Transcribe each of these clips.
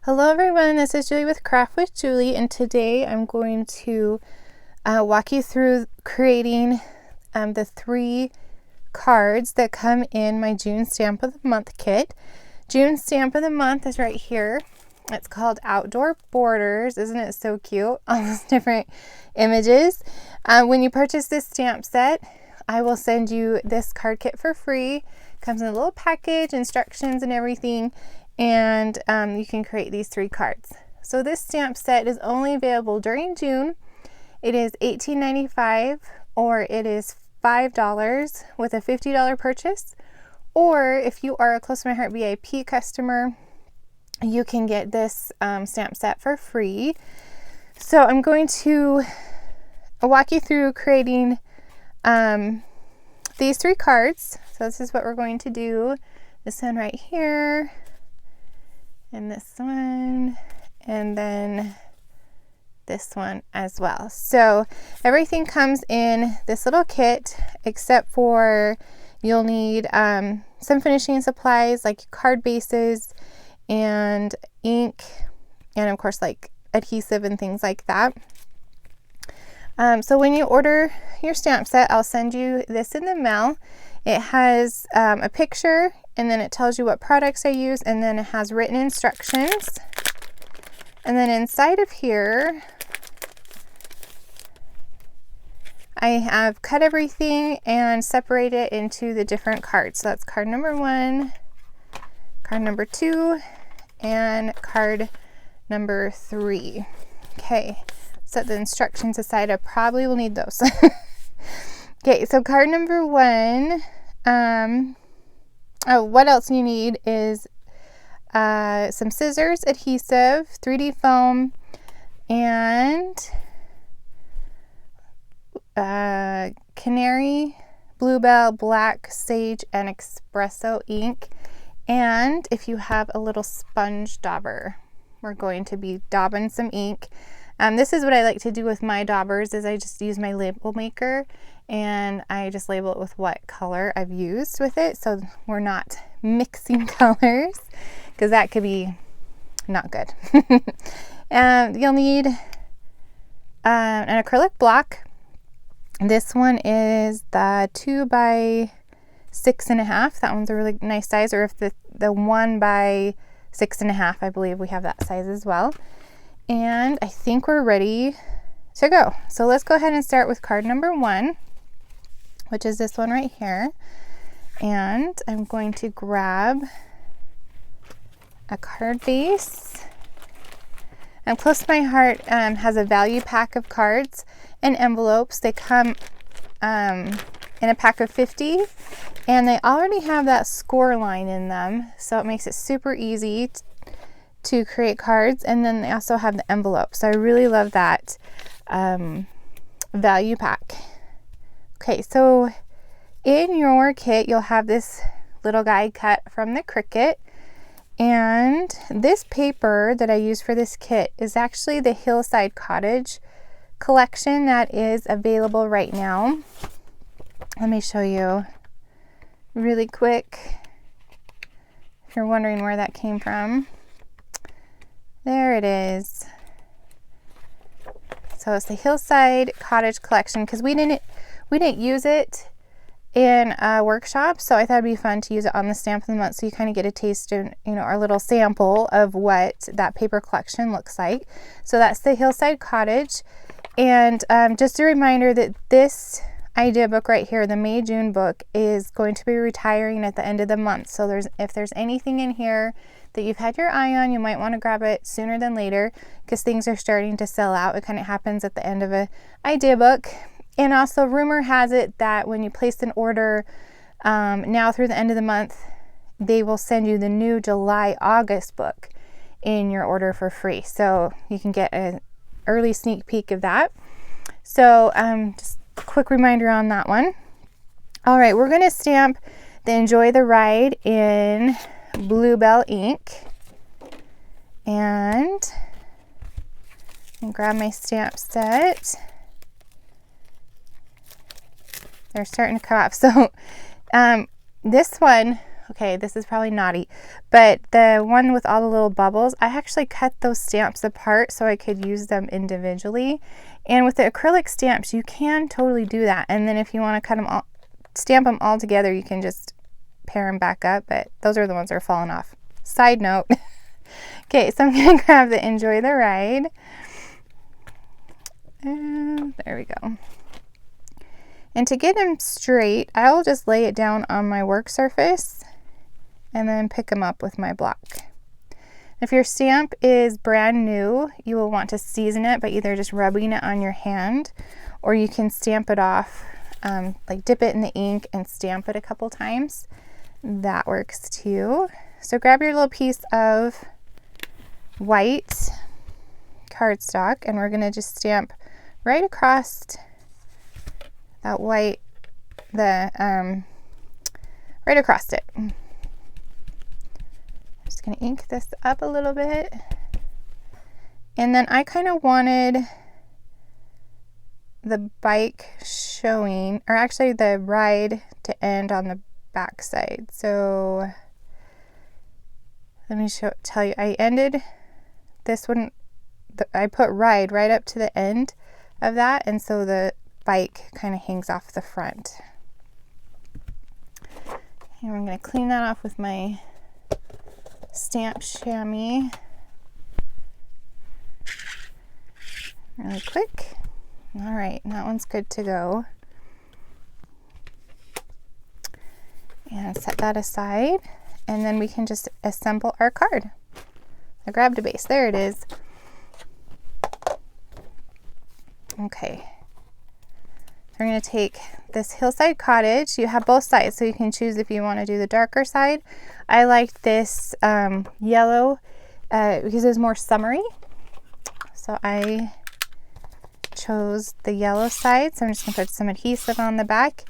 Hello everyone, this is Julie with Craft with Julie, and today I'm going to walk you through creating the 3 cards that come in my June Stamp of the Month kit. June Stamp of the Month is right here. It's called Outdoor Borders. Isn't it so cute? All those different images. When you purchase this stamp set, I will send you this card kit for free. Comes in a little package, instructions and everything. And you can create these 3 cards. So this stamp set is only available during June. It is $18.95 or it is $5 with a $50 purchase. Or if you are a Close to My Heart VIP customer, you can get this stamp set for free. So I'm going to walk you through creating these 3 cards. So this is what we're going to do. This one right here, and this one, and then this one as well. So everything comes in this little kit except for you'll need some finishing supplies like card bases and ink, and of course like adhesive and things like that. So when you order your stamp set, I'll send you this in the mail. It has a picture, and then it tells you what products I use, and then it has written instructions. And then inside of here, I have cut everything and separated it into the different cards. So that's card number 1, card number 2, and card number 3. Okay, set the instructions aside. I probably will need those. Okay, so card number 1, what else you need is some scissors, adhesive, 3D foam, and canary, bluebell, black, sage, and espresso ink. And if you have a little sponge dauber, we're going to be daubing some ink. This is what I like to do with my daubers, is I just use my label maker and I just label it with what color I've used with it, so we're not mixing colors, because that could be not good. And you'll need an acrylic block. This one is the 2 by 6.5. That one's a really nice size, or if the 1 by 6.5, I believe we have that size as well. And I think we're ready to go. So let's go ahead and start with card number 1, which is this one right here. And I'm going to grab a card base. And Close to My Heart has a value pack of cards and envelopes. They come in a pack of 50, and they already have that score line in them, so it makes it super easy to create cards. And then they also have the envelope, so I really love that value pack. Okay, so in your kit you'll have this little guide cut from the Cricut, and this paper that I use for this kit is actually the Hillside Cottage collection that is available right now. Let me show you really quick if you're wondering where that came from. There it is. So it's the Hillside Cottage collection, because we didn't use it in a workshop, so I thought it'd be fun to use it on the stamp of the month, so you kind of get a taste of, our little sample of what that paper collection looks like. So that's the Hillside Cottage. And just a reminder that this idea book right here, the May-June book, is going to be retiring at the end of the month. So if there's anything in here that you've had your eye on, you might want to grab it sooner than later, because things are starting to sell out. It kind of happens at the end of an idea book. And also, rumor has it that when you place an order now through the end of the month, they will send you the new July-August book in your order for free. So you can get an early sneak peek of that. So just a quick reminder on that one. All right, we're going to stamp the Enjoy the Ride in Bluebell ink. And grab my stamp set. They're starting to come off. So this one okay, this is probably naughty, but the one with all the little bubbles, I actually cut those stamps apart so I could use them individually. And with the acrylic stamps, you can totally do that. And then if you want to cut them all, stamp them all together, you can just pair them back up, but those are the ones that are falling off. Side note. Okay, so I'm going to grab the Enjoy the Ride. And there we go. And to get them straight, I'll just lay it down on my work surface and then pick them up with my block. If your stamp is brand new, you will want to season it by either just rubbing it on your hand, or you can stamp it off, like dip it in the ink and stamp it a couple times. That works too. So grab your little piece of white cardstock, and we're going to just stamp right across that white, right across it. I'm just going to ink this up a little bit. And then I kind of wanted the bike showing, or actually the ride to end on the back side. So let me tell you, I ended this one, I put ride right up to the end of that, and so the bike kind of hangs off the front. And I'm going to clean that off with my stamp chamois really quick. All right, that one's good to go. And set that aside, and then we can just assemble our card. I grabbed a base. There it is. Okay. We're going to take this Hillside Cottage. You have both sides, so you can choose if you want to do the darker side. I liked this yellow because it was more summery. So I chose the yellow side. So I'm just going to put some adhesive on the back.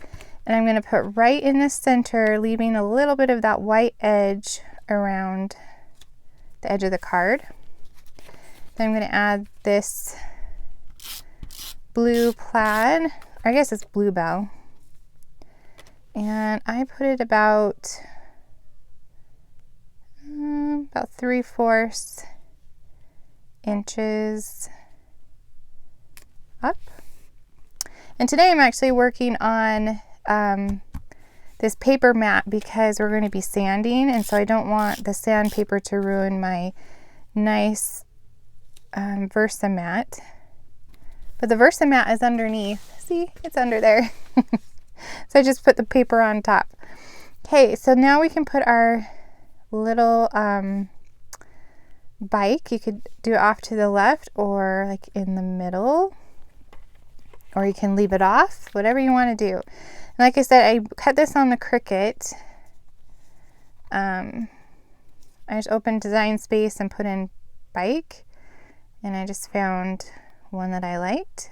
And I'm going to put right in the center, leaving a little bit of that white edge around the edge of the card. Then I'm going to add this blue plaid, or I guess it's bluebell. And I put it about 3/4 inches up. And today I'm actually working on this paper mat because we're going to be sanding, and so I don't want the sandpaper to ruin my nice Versamat. But the Versamat is underneath. See, it's under there. So I just put the paper on top. Okay, so now we can put our little bike. You could do it off to the left or like in the middle, or you can leave it off, whatever you want to do. And like I said, I cut this on the Cricut. I just opened Design Space and put in bike, and I just found one that I liked.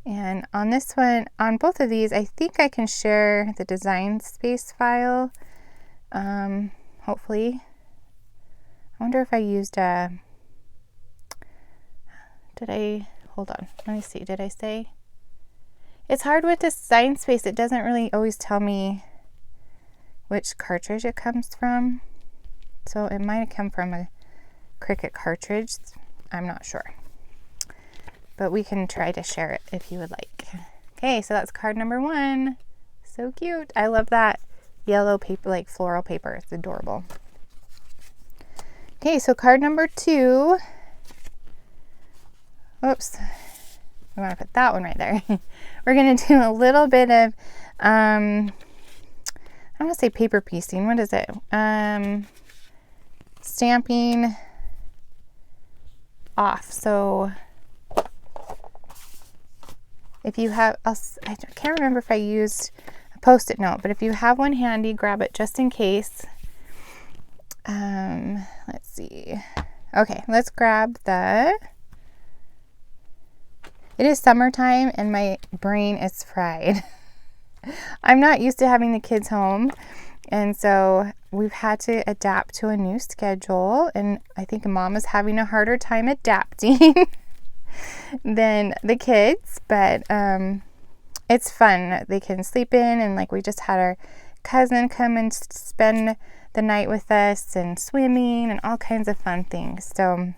And on this one, on both of these, I think I can share the Design Space file. Hopefully. I wonder if I used hold on, let me see, did I say? It's hard with Design Space, it doesn't really always tell me which cartridge it comes from. So it might have come from a Cricut cartridge, I'm not sure. But we can try to share it if you would like. Okay, so that's card number 1. So cute. I love that yellow paper, like floral paper. It's adorable. Okay, so card number 2. Oops. I want to put that one right there. We're going to do a little bit of, I don't want to say paper piecing. What is it? Stamping off. So if you have, I can't remember if I used a Post-it note, but if you have one handy, grab it just in case. Let's see. Okay, let's grab it is summertime and my brain is fried. I'm not used to having the kids home, and so we've had to adapt to a new schedule, and I think Mom is having a harder time adapting than the kids, but it's fun. They can sleep in, and like we just had our cousin come and spend the night with us and swimming and all kinds of fun things. So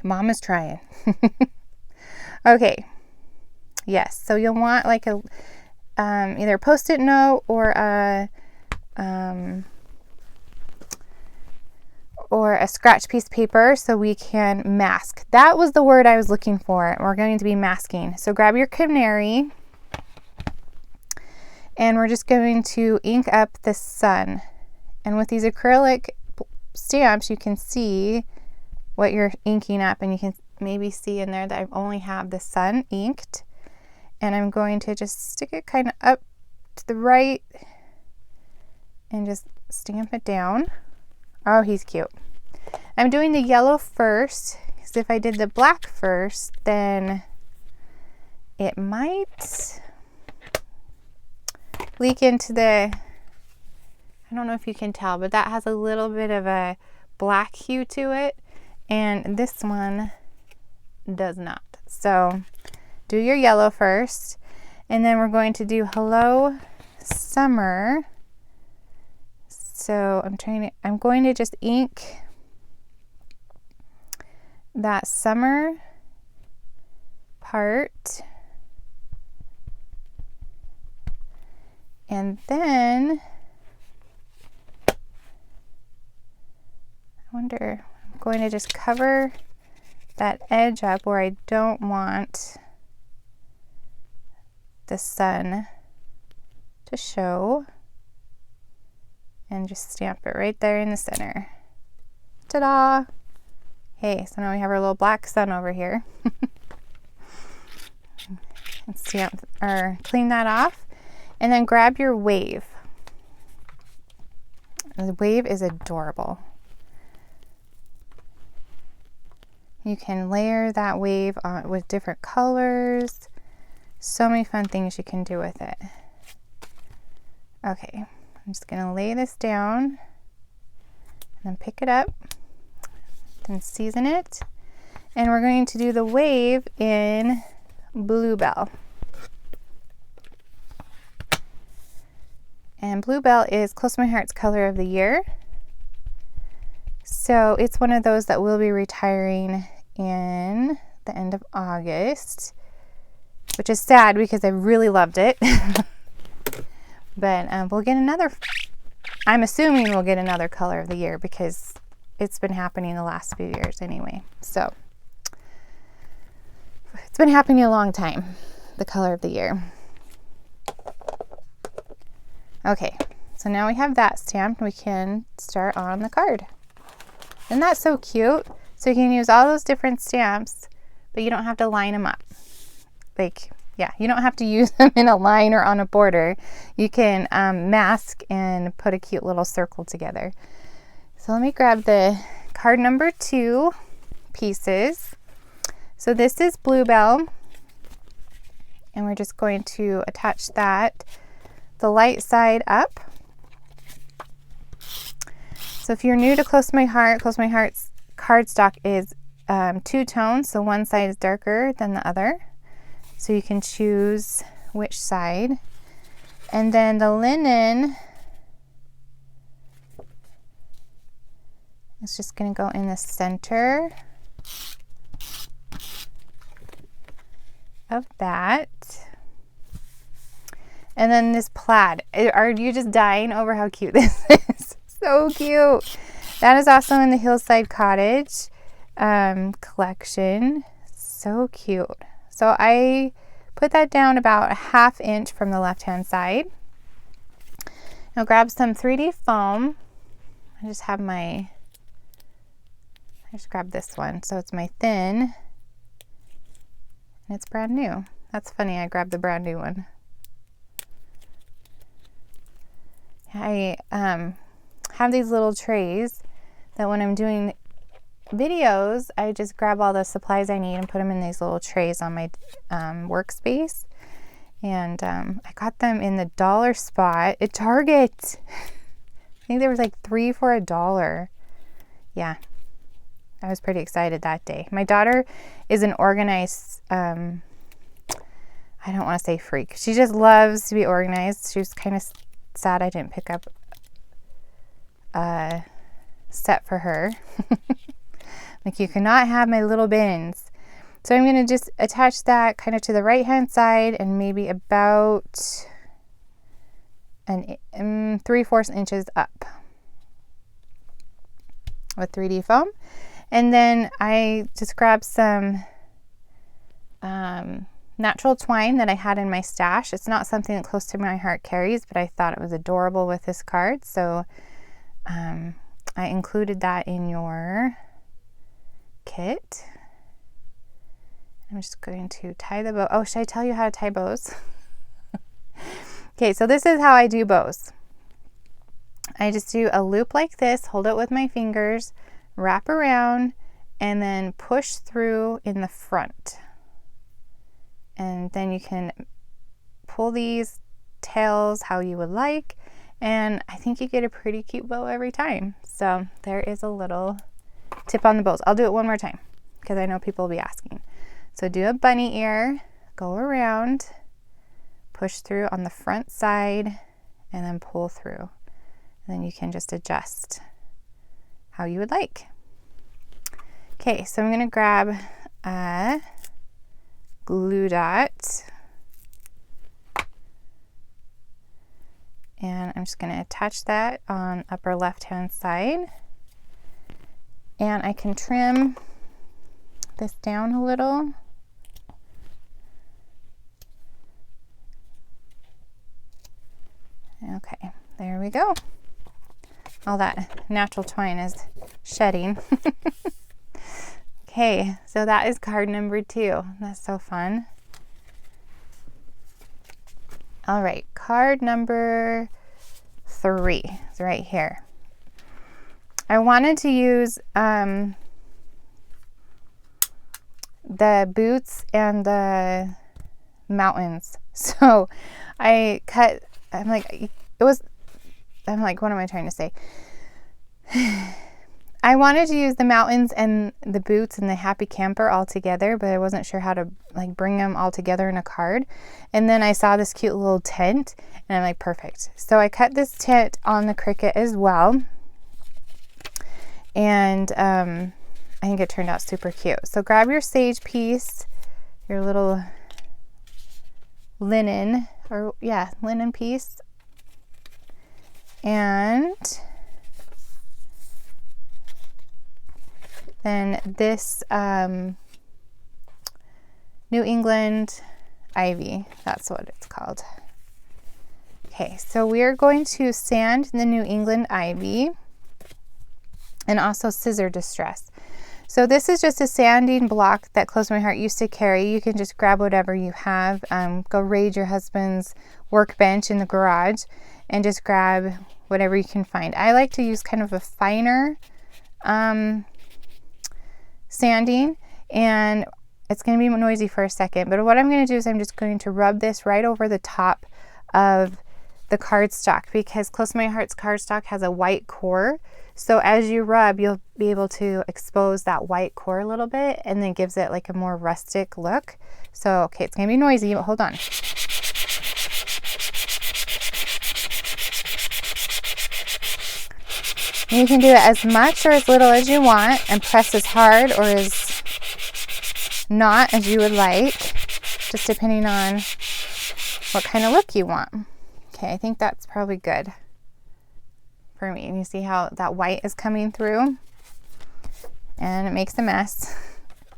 Mom is trying. Okay. Yes. So you'll want like a either a Post-it note or a scratch piece of paper so we can mask. That was the word I was looking for. We're going to be masking. So grab your canary and we're just going to ink up the sun. And with these acrylic stamps, you can see what you're inking up, and you can maybe see in there that I only have the sun inked. And I'm going to just stick it kind of up to the right and just stamp it down. Oh, he's cute. I'm doing the yellow first, because if I did the black first, then it might leak into the, I don't know if you can tell, but that has a little bit of a black hue to it, and this one does not. So do your yellow first, and then we're going to do Hello Summer. So I'm going to just ink that summer part, and then I wonder, I'm going to just cover that edge up where I don't want the sun to show, and just stamp it right there in the center. Ta-da! Okay, so now we have our little black sun over here. And stamp or clean that off, and then grab your wave. The wave is adorable. You can layer that wave on with different colors. So many fun things you can do with it. Okay, I'm just gonna lay this down and then pick it up, then season it. And we're going to do the wave in Bluebell. And Bluebell is Close to My Heart's color of the year. So it's one of those that will be retiring in the end of August, which is sad because I really loved it. But we'll get another, I'm assuming we'll get another color of the year because it's been happening the last few years anyway. So it's been happening a long time, the color of the year. Okay, so now we have that stamped, we can start on the card. Isn't that so cute? So you can use all those different stamps, but you don't have to line them up. Like, yeah, you don't have to use them in a line or on a border. You can mask and put a cute little circle together. So let me grab the card number 2 pieces. So this is Bluebell, and we're just going to attach that the light side up. So if you're new to Close to My Heart's cardstock is 2 tones, so one side is darker than the other. So you can choose which side. And then the linen is just going to go in the center of that. And then this plaid. Are you just dying over how cute this is? So cute. That is also in the Hillside Cottage collection. So cute. So I put that down about a 1/2 inch from the left-hand side. Now grab some 3D foam. I just grab this one. So it's my thin, and it's brand new. That's funny, I grabbed the brand new one. I have these little trays that when I'm doing videos, I just grab all the supplies I need and put them in these little trays on my workspace. And I got them in the dollar spot at Target. I think there was like 3 for $1. Yeah, I was pretty excited that day. My daughter is an organized, I don't want to say freak. She just loves to be organized. She was kind of sad I didn't pick up a set for her. Like, you cannot have my little bins. So I'm going to just attach that kind of to the right hand side and maybe about 3/4 inches up with 3D foam. And then I just grabbed some natural twine that I had in my stash. It's not something that Close to My Heart carries, but I thought it was adorable with this card. So I included that in your kit. I'm just going to tie the bow. Oh, should I tell you how to tie bows? Okay, so this is how I do bows. I just do a loop like this, hold it with my fingers, wrap around, and then push through in the front. And then you can pull these tails how you would like, and I think you get a pretty cute bow every time. So there is a little tip on the bows. I'll do it one more time because I know people will be asking. So do a bunny ear, go around, push through on the front side, and then pull through. And then you can just adjust how you would like. Okay, so I'm going to grab a glue dot, and I'm just going to attach that on upper left hand side, and I can trim this down a little. Okay, there we go. All that natural twine is shedding. Okay, so that is card number 2. That's so fun. All right, card number 3 is right here. I wanted to use the boots and the mountains. So I cut, I'm like, what am I trying to say? I wanted to use the mountains and the boots and the happy camper all together, but I wasn't sure how to like bring them all together in a card. And then I saw this cute little tent, and I'm like, perfect. So I cut this tent on the Cricut as well. And I think it turned out super cute. So grab your sage piece, your little linen piece, and then this New England ivy, that's what it's called. Okay, so we are going to sand the New England ivy and also scissor distress. So this is just a sanding block that Close to My Heart used to carry. You can just grab whatever you have. Go raid your husband's workbench in the garage and just grab whatever you can find. I like to use kind of a finer sanding, and it's going to be noisy for a second, but what I'm going to do is I'm just going to rub this right over the top of the cardstock, because Close to My Heart's cardstock has a white core. So as you rub, you'll be able to expose that white core a little bit, and then gives it like a more rustic look. So, okay, it's going to be noisy, but hold on. You can do it as much or as little as you want, and press as hard or as not as you would like, just depending on what kind of look you want. Okay, I think that's probably good for me. And you see how that white is coming through, and it makes a mess.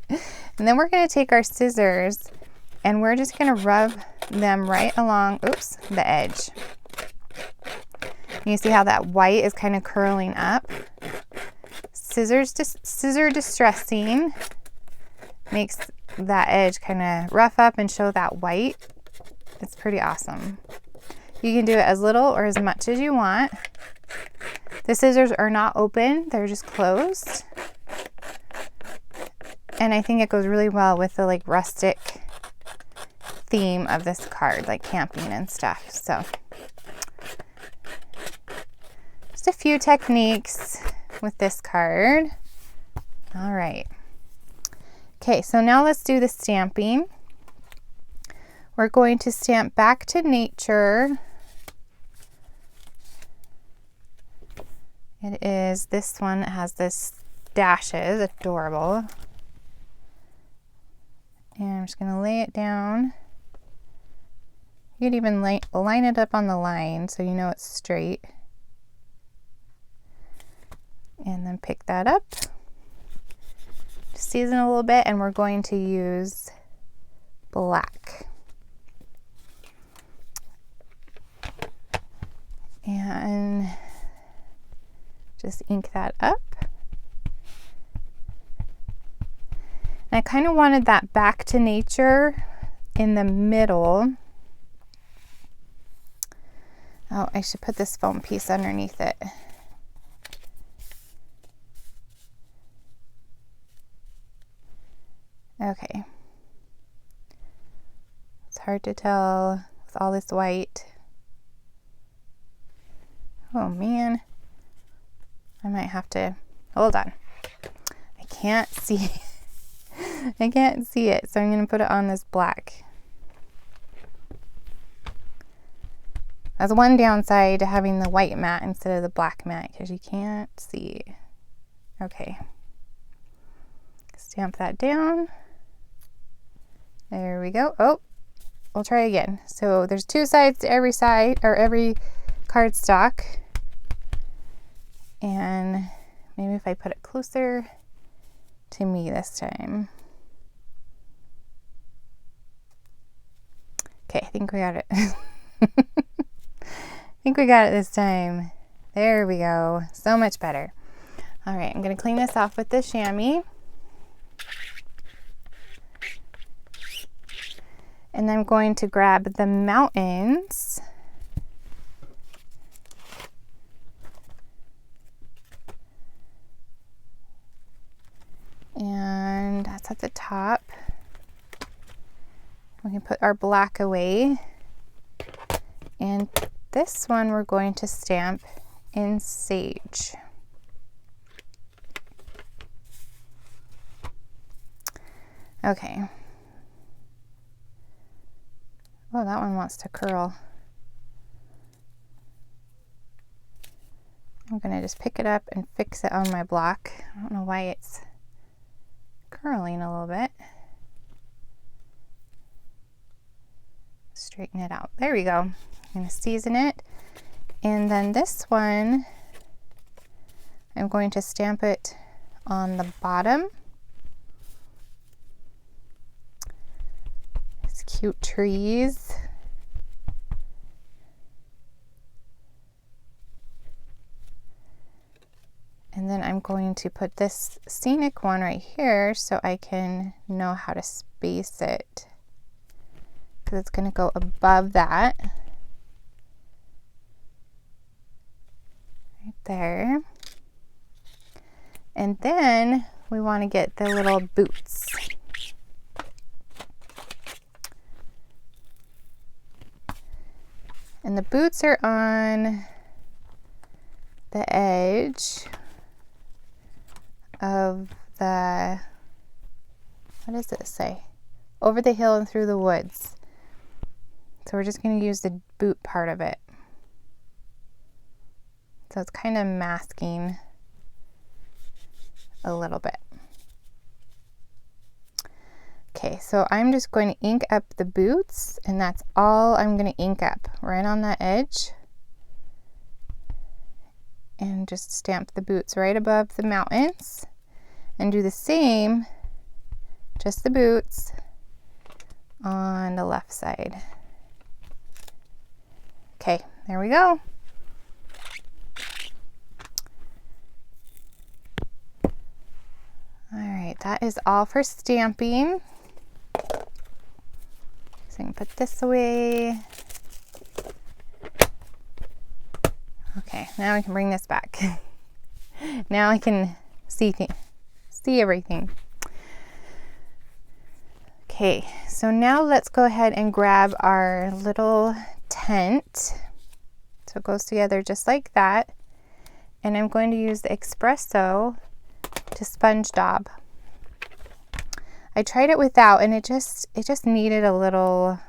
And then we're going to take our scissors and we're just going to rub them right along, the edge. You see how that white is kind of curling up. Scissor distressing makes that edge kind of rough up and show that white. It's pretty awesome. You can do it as little or as much as you want. The scissors are not open, they're just closed. And I think it goes really well with the like rustic theme of this card, like camping and stuff. So just a few techniques with this card. All right. Okay, so now let's do the stamping. We're going to stamp Back to Nature It is this one that has this dashes, adorable. And I'm just gonna lay it down. You could even line it up on the line so you know it's straight. And then pick that up. Season a little bit, and we're going to use black. And just ink that up. And I kind of wanted that back to nature in the middle. Oh, I should put this foam piece underneath it. Okay. It's hard to tell with all this white. Oh man. I might have to, hold on. I can't see. I can't see it, so I'm going to put it on this black. That's one downside to having the white mat instead of the black mat, because you can't see. Okay. Stamp that down. There we go. Oh, we'll try again. So there's two sides to every side, or every cardstock. And maybe if I put it closer to me this time. Okay, I think we got it. I think we got it this time. There we go. So much better. All right, I'm going to clean this off with the chamois. And then I'm going to grab the mountains. And that's at the top. We can put our black away. And this one we're going to stamp in sage. Okay. Oh, that one wants to curl. I'm gonna just pick it up and fix it on my block. I don't know why it's curling a little bit. Straighten it out. There we go. I'm gonna season it. And then this one, I'm going to stamp it on the bottom. These cute trees. And then I'm going to put this scenic one right here so I can know how to space it, because it's going to go above that. Right there. And then we want to get the little boots. And the boots are on the edge of the, what does it say? Over the hill and through the woods. So we're just going to use the boot part of it. So it's kind of masking a little bit. Okay, so I'm just going to ink up the boots, and that's all I'm going to ink up right on that edge. And just stamp the boots right above the mountains, and do the same, just the boots on the left side. Okay, there we go. All right, that is all for stamping. So I can put this away. Okay, now we can bring this back. Now I can see everything. Okay, so now let's go ahead and grab our little tent. So it goes together just like that. And I'm going to use the espresso to sponge daub. I tried it without, and it just needed a little,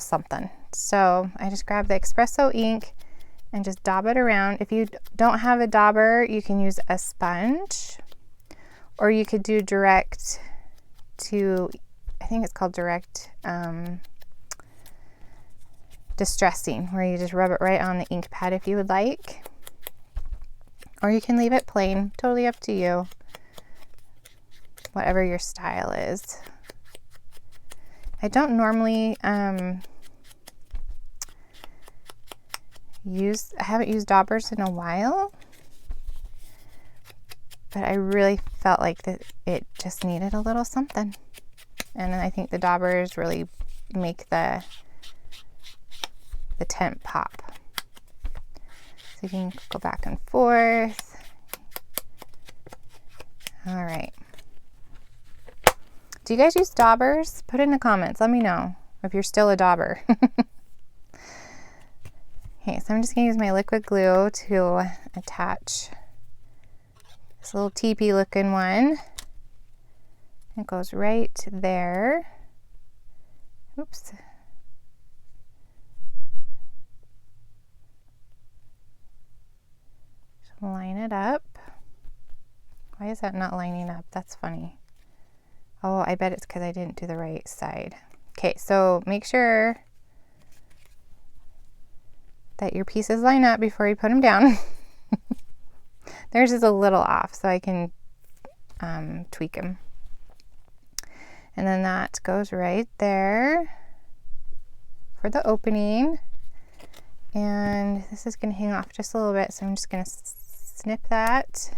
something. So I just grabbed the espresso ink and just daub it around. If you don't have a dauber, you can use a sponge, or you could do direct to, I think it's called direct distressing, where you just rub it right on the ink pad if you would like. Or you can leave it plain, totally up to you. Whatever your style is. I don't normally I haven't used daubers in a while, but I really felt like that it just needed a little something. And I think the daubers really make the tint pop. So you can go back and forth. All right. Do you guys use daubers? Put it in the comments. Let me know if you're still a dauber. Okay, so I'm just going to use my liquid glue to attach this little teepee looking one. It goes right there. Oops. Just line it up. Why is that not lining up? That's funny. Oh, I bet it's because I didn't do the right side. Okay, so make sure that your pieces line up before you put them down. Theirs is a little off, so I can tweak them. And then that goes right there for the opening. And this is going to hang off just a little bit, so I'm just going to snip that.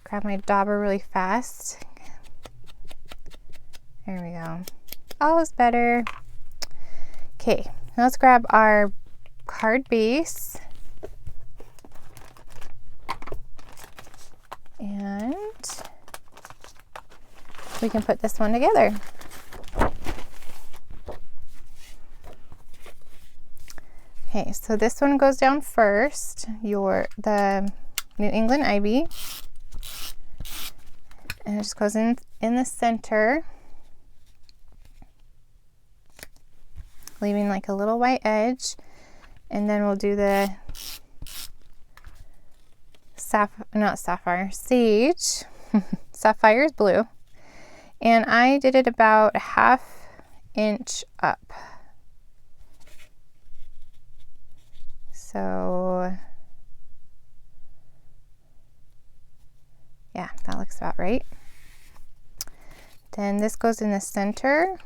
Grab my dauber really fast. There we go. All is better. Okay, now let's grab our card base. And we can put this one together. Okay, so this one goes down first, the New England Ivy. And it just goes in the center, leaving like a little white edge. And then we'll do the sage. Sapphire is blue. And I did it about 1/2 inch up. So yeah, that looks about right. Then this goes in the center.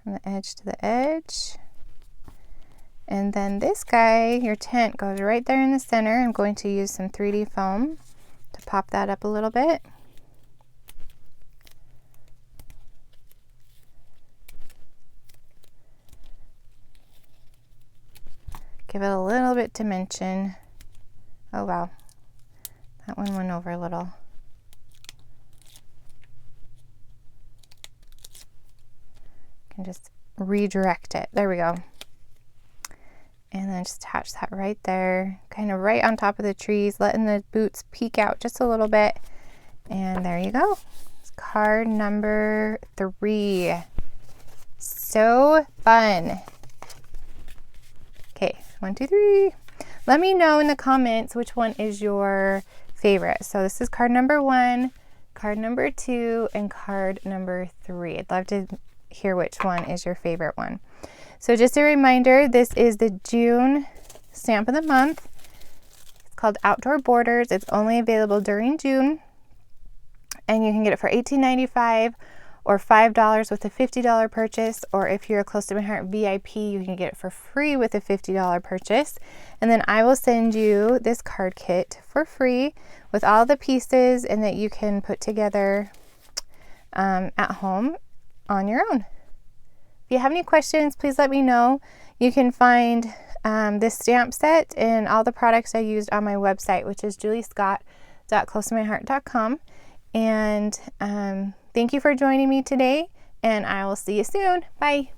From the edge to the edge. And then this guy, your tent, goes right there in the center. I'm going to use some 3D foam to pop that up a little bit. Give it a little bit dimension. Oh wow, that one went over a little. Can just redirect it. There we go. And then just attach that right there, kind of right on top of the trees, letting the boots peek out just a little bit. And there you go. It's card number 3. So fun. Okay, 1, 2, 3. Let me know in the comments which one is your favorite. So this is card number 1, card number 2, and card number 3. I'd love to hear which one is your favorite one. So just a reminder, this is the June stamp of the month. It's called Outdoor Borders. It's only available during June. And you can get it for $18.95 or $5 with a $50 purchase. Or if you're a Close to My Heart VIP, you can get it for free with a $50 purchase. And then I will send you this card kit for free with all the pieces, and that you can put together at home on your own. If you have any questions, please let me know. You can find this stamp set and all the products I used on my website, which is juliescott.closetomyheart.com. And thank you for joining me today, and I will see you soon. Bye.